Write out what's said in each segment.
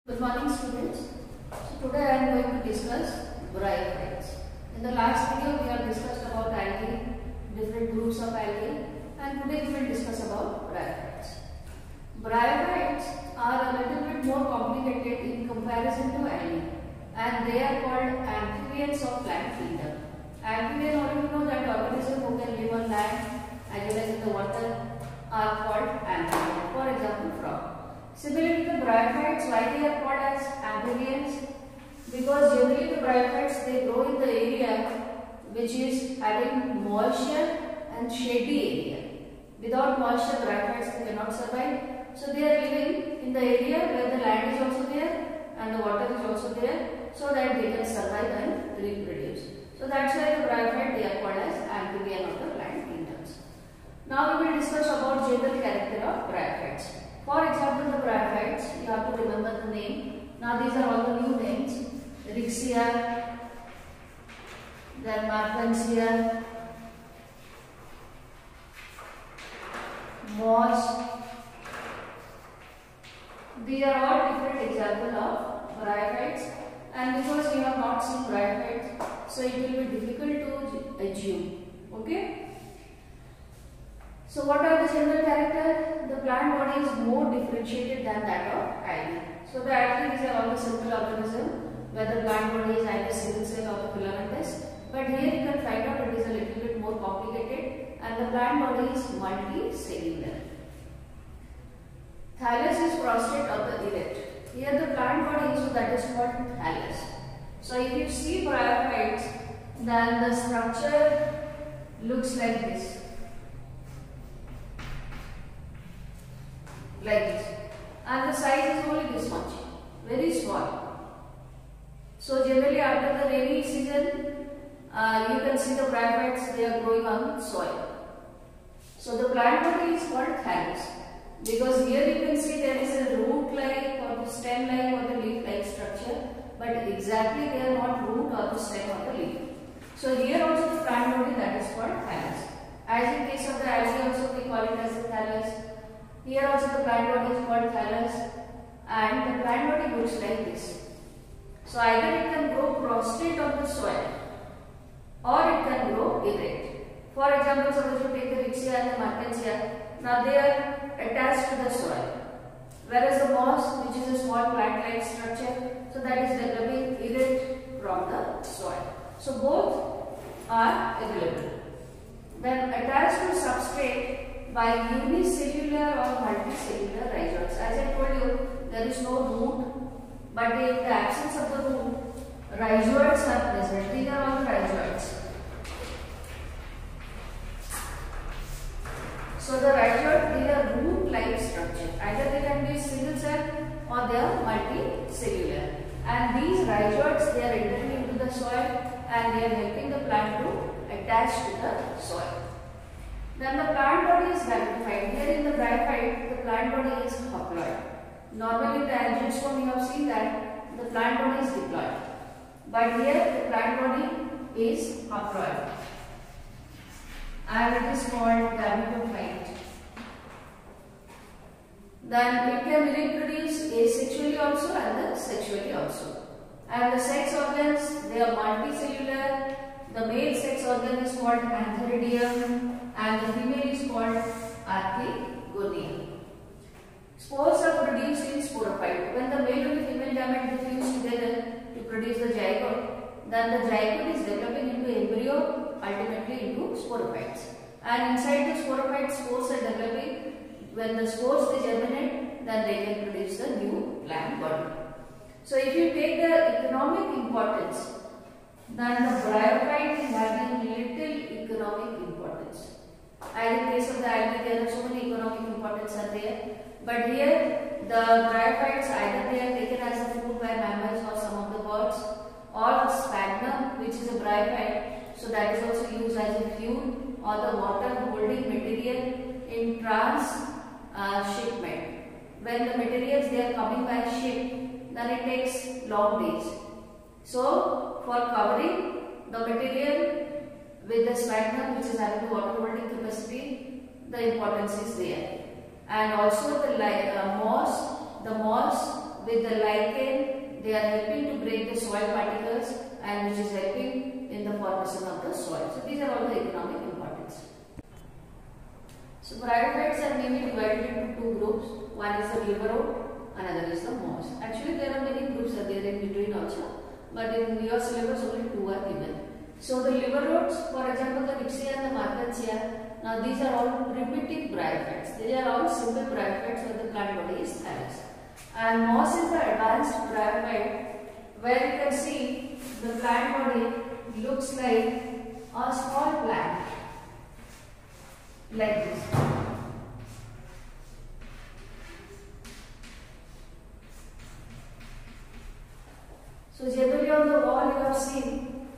Good morning students. So today I am going to discuss bryophytes. In the last video we have discussed about algae, different groups of algae, and today we will discuss about bryophytes. Bryophytes are a little bit more complicated in comparison to algae, and they are called amphibians of plant kingdom. Amphibian, all you know that organisms who can live on land as well as in the water are called amphibian. For example, frog. Similarly, the bryophytes, why they are called as amphibians? Because generally the bryophytes they grow in the area which is having moisture and shady area. Without moisture, bryophytes cannot survive. So they are living in the area where the land is also there and the water is also there, so that they can survive and reproduce. So that's why the bryophyte they are called as amphibian of the plant kingdoms. Now we will discuss about general character of bryophytes. For example, the bryophytes, you have to remember the name. Now these are all the new names. Rixia, then Marfansia, moss. These are all different examples of bryophytes, and because we have not seen bryophytes, so it will be difficult to assume. Okay? So what are the general character? The plant body is more differentiated than that of algae. So the algae, these are all the simple organisms, where the plant body is either single cell or the filamentous. But here you can find out it is a little bit more complicated, and the plant body is multicellular. Thallus is prostate of the erect. Here the plant body, so that is called thallus. So if you see bryophytes, then the structure looks like this. Like this, and the size is only this much, very small. So generally after the rainy season, you can see the bryophytes, they are growing on soil. So the plant body is called thallus, because here you can see there is a root-like or the stem-like or the leaf-like structure, but exactly they are not root or the stem or the leaf. So here also the plant body, that is called thallus. As in case of the algae also we call it as the thallus. Here also the plant body is called thallus, and the plant body looks like this. So either it can grow prostrate on the soil or it can grow erect. For example, suppose you take the Rixia and the Marfansia, now they are attached to the soil. Whereas the moss, which is a small plant-like structure, so that is developing erect from the soil. So both are available. Then attached to substrate by unicellular or multicellular rhizoids. As I told you, there is no root, but in the absence of the root, rhizoids are present. These are all rhizoids. So the rhizoid is a root-like structure. Either they can be single cell or they are multicellular. And these rhizoids, they are entering into the soil and they are helping the plant to attach to the soil. Then the plant body is ramified. Here in the bryophyte, the plant body is haploid. Normally in the angiosperm you have seen that the plant body is diploid. But here the plant body is haploid. And it is called gametophyte. Then it can reproduce asexually also and sexually also. And the sex organs, they are multicellular. The male sex organ is called antheridium and the female is called archegonia. Spores are produced in sporophyte. When the male and the female gamete fuse together to produce the zygote, then the zygote is developing into embryo, ultimately into sporophytes. And inside the sporophyte, spores are developing. When the spores they germinate, then they can produce the new plant body. So if you take the economic importance, then the bryophyte is having little economic importance. As in case of the algae, there are so many economic importance are there. But here, the bryophytes either they are taken as a food by mammals or some of the birds, or sphagnum, which is a bryophyte, so that is also used as a fuel or the water holding material in shipment. When the materials they are coming by ship, then it takes long days. So for covering the material with the sphagnum, which is having the water holding capacity, the importance is there. And also the moss, with the lichen, they are helping to break the soil particles and which is helping in the formation of the soil. So these are all the economic importance. So bryophytes are mainly divided into two groups. One is the liverwort, another is the moss. Actually there are many groups are there in between also, but in your syllabus only two are given. So the liverworts, for example the Rixia and the Marchantia, now these are all primitive bryophytes. They are all simple bryophytes where the plant body is thallus. And moss is the advanced bryophyte where you can see the plant body looks like a small plant like this. So generally on the wall you have seen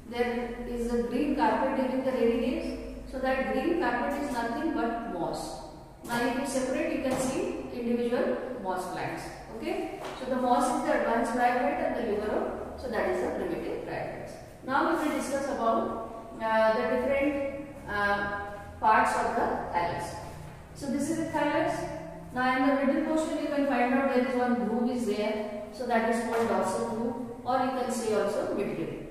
there is a green carpet during the rainy days. So that green carpet is nothing but moss. Now if you separate you can see individual moss plants. Okay. So the moss is the advanced bryophyte and the liverwort. So that is the primitive bryophytes. Now we will discuss about the different parts of the thallus. So this is the thallus. Now in the middle portion you can find out there is one groove is there. So that is called dorsal groove, or you can say also midrib.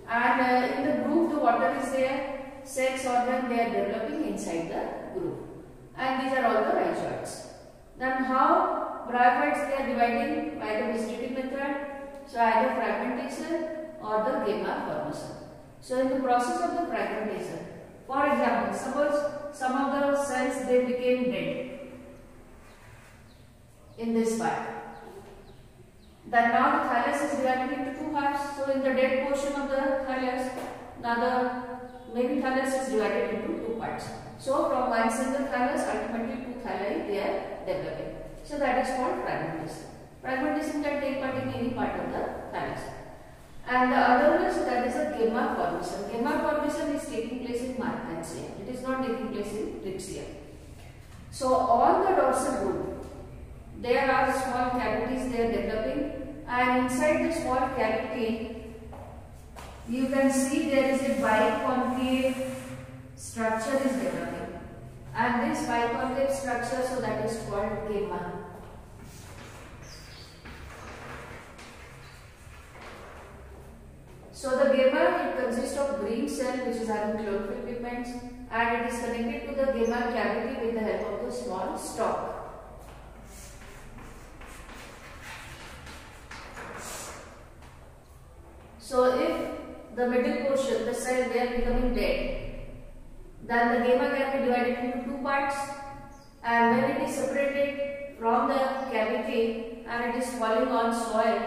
And in the groove the water is there. Sex organ they are developing inside the groove. And these are all the rhizoids. Then how bryophytes they are dividing by the vegetative method. So either fragmentation or the gamma formation. So in the process of the fragmentation, for example, suppose some of the cells they became dead in this part. Then now the thallus is divided into two halves. So in the dead portion of the thallus, now the main thallus is divided into two parts. So from one single thallus, ultimately two thalli they are developing. So that is called fragmentation. Fragmentation can take part in any part of the thallus. And the other one, so that is a gamma formation. Gamma formation is taking place in Marchantia. It is not taking place in Rixia. So on the dorsal groove, there are small cavities they are developing, and inside the small cavity, you can see there is a biconcave structure is developing. And this biconcave structure, so that is called gamma. So the gamma, it consists of green cell which is having chlorophyll pigments, and it is connected to the gamma cavity with the help of the small stalk. So if the middle portion, the cell they are becoming dead, then the gamma can be divided into two parts, and when it is separated from the cavity and it is falling on soil,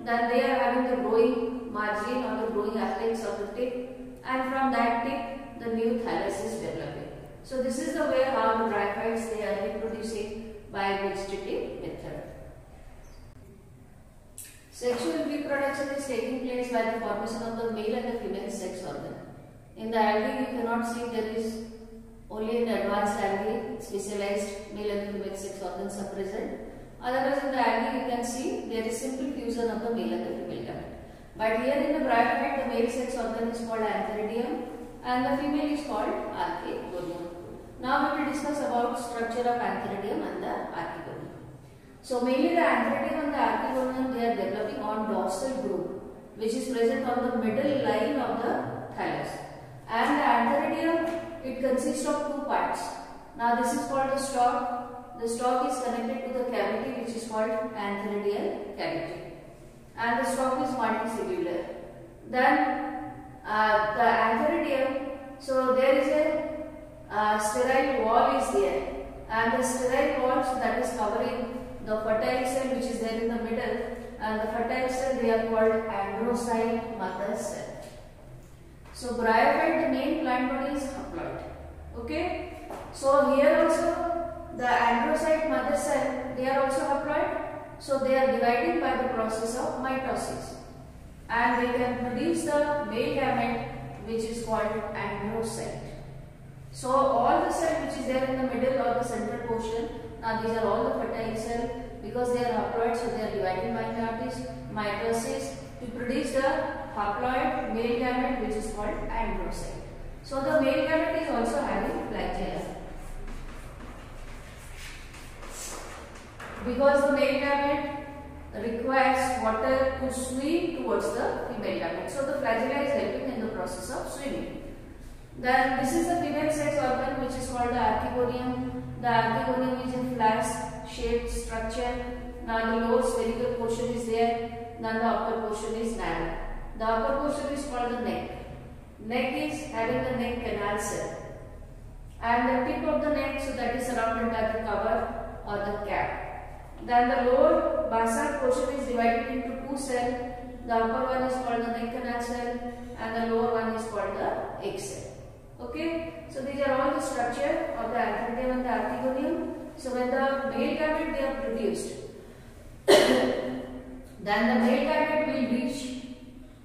then they are having the growing margin or the growing apex of the tip, and from that tip the new thallus is developing. So this is the way how the bryophytes they are reproducing by vegetative method. Sexual reproduction is taking place by the formation of the male and the female sex organ. In the algae you cannot see there is only in the advanced algae specialized male and female sex organs are present. Otherwise in the algae you can see there is simple fusion of the male and the female gamete. But here in the bryophyte the male sex organ is called antheridium and the female is called archegonium. Now we will discuss about structure of antheridium and the archegonium. So mainly the antheridium and the archegonium they are developing on dorsal groove which is present on the middle line of the thallus. And the antheridium it consists of two parts. Now this is called the stalk. The stalk is connected to the cavity which is called antheridial cavity. And the stalk is multicellular. Then the antheridium, so there is a sterile wall is there, and the sterile wall so that is covering the fertile cell which is there in the middle, and the fertile cell they are called androcyte mother cell. So bryophyte the main plant body is haploid. Okay. So here also the androcyte mother cell they are also haploid. So they are dividing by the process of mitosis, and they can produce the male gamete which is called androcyte. So all the cell which is there in the middle or the central portion, now these are all the fertile cell because they are haploid, so they are dividing by mitosis to produce the haploid male gamete which is called androcyte. So the male gamete is also having flagella. Because the male gamete requires water to swim towards the female gamete. So the flagella is helping in the process of swimming. Then this is the female sex organ which is called the archegonium. The archegonium is a flask shaped structure. Now the lower spherical portion is there. Now the upper portion is narrow. The upper portion is called the neck. Neck is having the neck canal cell. And the tip of the neck, so that is surrounded by the cover or the cap. Then the lower basal portion is divided into two cells. The upper one is called the neck canal cell and the lower one is called the egg cell. Okay, so these are all the structure of the archegonium and the archegonium. So when the male gamete they are produced, then the male gamete will reach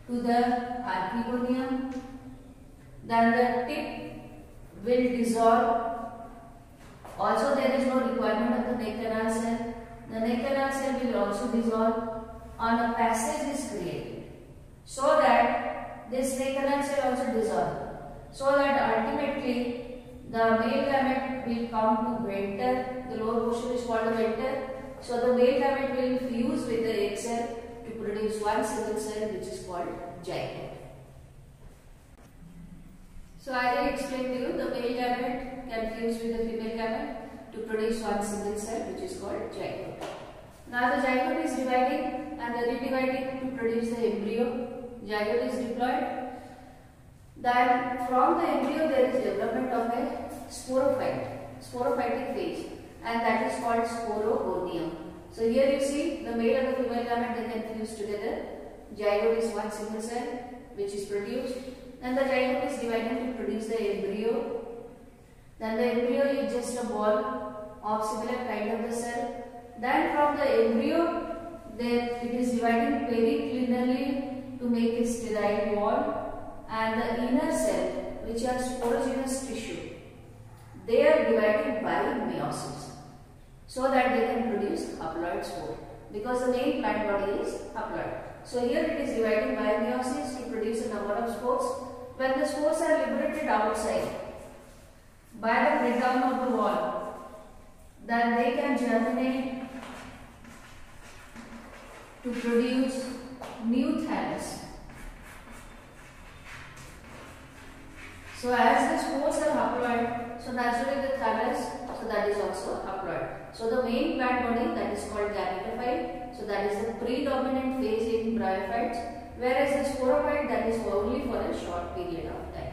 to the archegonium. Then the tip will dissolve. Also there is no requirement of the neck canal cell. The neck canal cell will also dissolve and a passage is created. So that this neck canal cell also dissolve. So that ultimately the male gamete will come to venter. The lower portion is called the venter. So the male gamete will fuse with the egg cell to produce one single cell which is called zygote. So as I explained to you, the male gamete can fuse with the female gamete to produce one single cell which is called zygote. Now the zygote is dividing and the redividing to produce the embryo. Zygote is diploid. Then from the embryo there is development of a sporophytic phase, and that is called sporogonium. So here you see the male and the female gamete they can fuse together. Zygote is one single cell which is produced. Then the zygote is divided to produce the embryo. Then the embryo is just a ball of similar kind of the cell. Then from the embryo it is dividing periclinally to make a sterile wall. And the inner cell, which are sporogenous tissue, they are divided by meiosis so that they can produce haploid spore, because the main plant body is haploid. So here it is divided by meiosis to produce a number of spores. When the spores are liberated outside by the breakdown of the wall, then they can germinate to produce new thallus. So as the spores are haploid, so naturally the thallus, so that is also haploid. So the main plant body, that is called gametophyte, so that is the predominant phase in bryophytes, whereas the sporophyte, that is only for a short period of time.